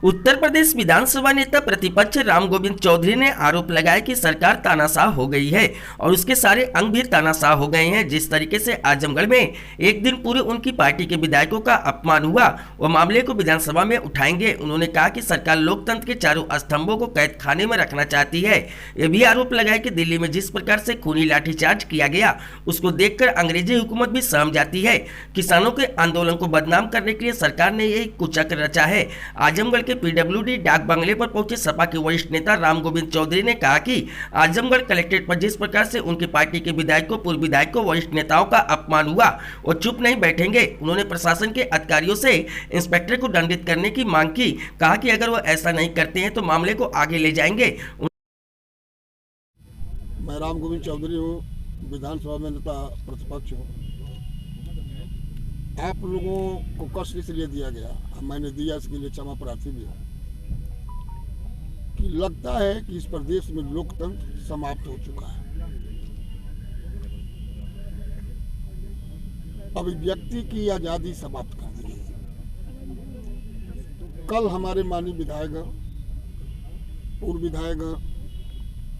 उत्तर प्रदेश विधानसभा नेता प्रतिपक्ष राम गोविंद चौधरी ने आरोप लगाया कि सरकार तानाशाह हो गई है और उसके सारे अंग भी तानाशाह हो गए हैं। जिस तरीके से आजमगढ़ में एक दिन पूरे उनकी पार्टी के विधायकों का अपमान हुआ, वह मामले को विधानसभा में उठाएंगे। उन्होंने कहा कि सरकार लोकतंत्र के चारों स्तंभों को कैद खाने में रखना चाहती है। यह भी आरोप लगाया कि दिल्ली में जिस प्रकार से खूनी लाठीचार्ज किया गया, उसको देखकर अंग्रेजी हुकूमत भी सहम जाती है। किसानों के आंदोलन को बदनाम करने के लिए सरकार ने यही कुचक्र रचा है। आजमगढ़ पीडब्ल्यूडी डाक बंगले पर पहुंचे सपा के वरिष्ठ नेता राम गोविंद चौधरी ने कहा कि आजमगढ़ कलेक्ट्रेट पर जिस प्रकार से उनकी पार्टी के विधायकों, पूर्व विधायकों, वरिष्ठ नेताओं का अपमान हुआ, वो चुप नहीं बैठेंगे। उन्होंने प्रशासन के अधिकारियों से इंस्पेक्टर को दंडित करने की मांग की। कहा कि अगर वो ऐसा नहीं करते हैं तो मामले को आगे ले जाएंगे। मैं राम गोविंद चौधरी हूँ, विधानसभा में नेता प्रतिपक्ष हूँ। आप लोगों को कष्ट इसलिए दिया गया, मैंने दिया, इसके लिए क्षमा प्रार्थी भी हूँ। कि लगता है कि इस प्रदेश में लोकतंत्र समाप्त हो चुका है। अभिव्यक्ति की आजादी समाप्त कर दी गई। कल हमारे माननीय विधायकगण, पूर्व विधायकगण,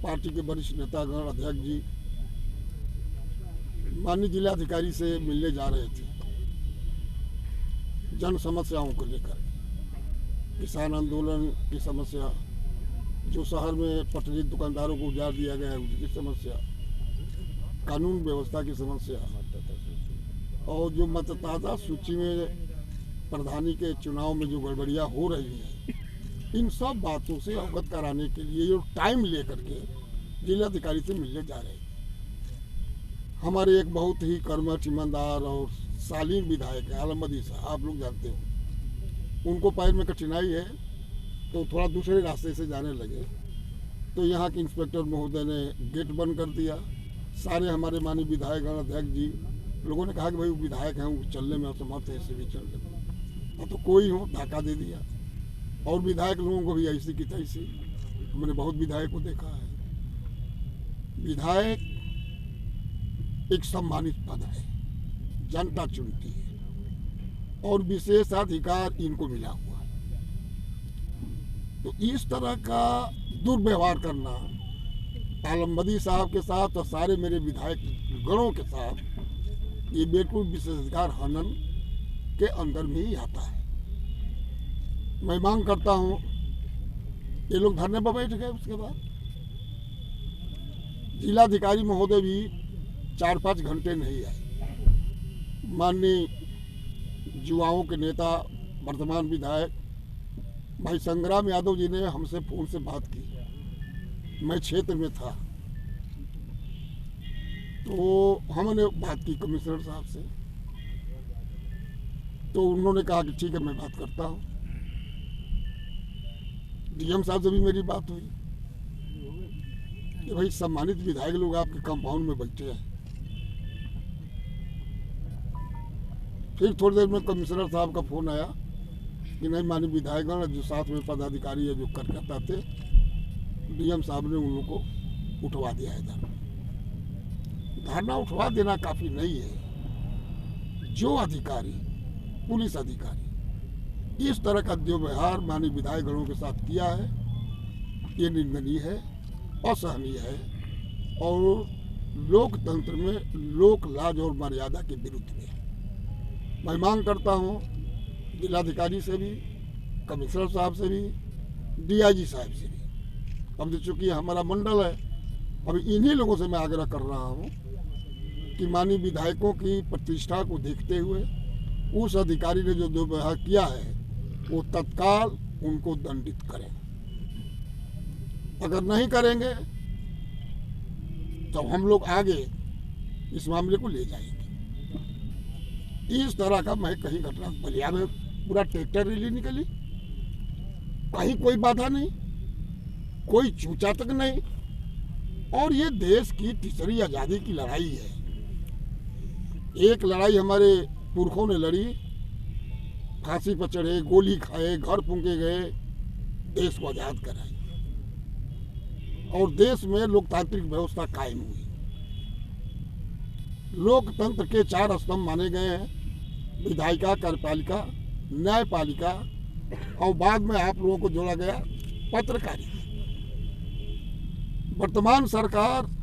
पार्टी के वरिष्ठ नेतागण, अध्यक्ष जी माननीय जिलाधिकारी से मिलने जा रहे थे जन समस्याओं को लेकर। किसान आंदोलन की समस्या, जो शहर में पटरी दुकानदारों को उजाड़ दिया गया है उसकी समस्या, कानून व्यवस्था की समस्या, और जो मतदाता सूची में प्रधानी के चुनाव में जो गड़बड़ियाँ हो रही हैं, इन सब बातों से अवगत कराने के लिए जो टाइम लेकर के जिलाधिकारी से मिलने जा रहे हैं। हमारे एक बहुत ही कर्मठ, ईमानदार और शालीन विधायक है आलमबदी साहब, आप लोग जानते हो। उनको पैर में कठिनाई है तो थोड़ा दूसरे रास्ते से जाने लगे, तो यहाँ के इंस्पेक्टर महोदय ने गेट बंद कर दिया। सारे हमारे माननीय विधायकगण, अध्यक्ष जी लोगों ने कहा कि भाई वो विधायक हैं, वो चलने में असमर्थ है, इससे भी चल ले। और तो कोई हो, धक्का दे दिया। और विधायक लोगों को भी ऐसी की तैसी, मैंने बहुत विधायक को देखा है। विधायक एक सम्मानित पद है, जनता चुनती है और विशेषाधिकार इनको मिला हुआ है। तो इस तरह का दुर्व्यवहार करना आलमबदी साहब के साथ और सारे मेरे विधायक गणों के साथ, ये बिल्कुल विशेषाधिकार हनन के अंदर में ही आता है। मैं मांग करता हूं, ये लोग धरने पर बैठ गए, उसके बाद जिलाधिकारी महोदय भी 4-5 घंटे नहीं आए। माननीय युवाओं के नेता, वर्तमान विधायक भाई संग्राम यादव जी ने हमसे फोन से बात की। मैं क्षेत्र में था तो हमने बात की कमिश्नर साहब से, तो उन्होंने कहा कि ठीक है, मैं बात करता हूँ। डीएम साहब से भी मेरी बात हुई कि भाई सम्मानित विधायक लोग आपके कंपाउंड में बैठे हैं। फिर थोड़ी देर में कमिश्नर साहब का फोन आया कि नहीं, माननीय विधायकगण जो साथ में पदाधिकारी है जो करता थे, डीएम साहब ने उन लोगों को उठवा दिया है धरना। धरना उठवा देना काफी नहीं है। जो अधिकारी, पुलिस अधिकारी इस तरह का जो व्यवहार माननीय विधायकगणों के साथ किया है, ये निंदनीय है, असहनीय है और लोकतंत्र में लोक लाज और मर्यादा के विरुद्ध में। मैं मांग करता हूं जिलाधिकारी से भी, कमिश्नर साहब से भी, डीआईजी साहब से भी। अब चूंकि हमारा मंडल है, अब इन्हीं लोगों से मैं आग्रह कर रहा हूं कि माननीय विधायकों की प्रतिष्ठा को देखते हुए उस अधिकारी ने जो व्यवहार किया है वो तत्काल उनको दंडित करें। अगर नहीं करेंगे तो हम लोग आगे इस मामले को ले जाएंगे। इस तरह का मैं कहीं घटना, बलिया में पूरा ट्रैक्टर रैली निकली, कहीं कोई बाधा नहीं, कोई चूचा तक नहीं। और ये देश की तीसरी आजादी की लड़ाई है। एक लड़ाई हमारे पुरखों ने लड़ी, फांसी पर चढ़े, गोली खाए, घर फूंके गए, देश को आजाद कराई और देश में लोकतांत्रिक व्यवस्था कायम हुई। लोकतंत्र के 4 स्तंभ माने गए हैं: विधायिका, कार्यपालिका, न्यायपालिका और बाद में आप लोगों को जोड़ा गया पत्रकारिता। वर्तमान सरकार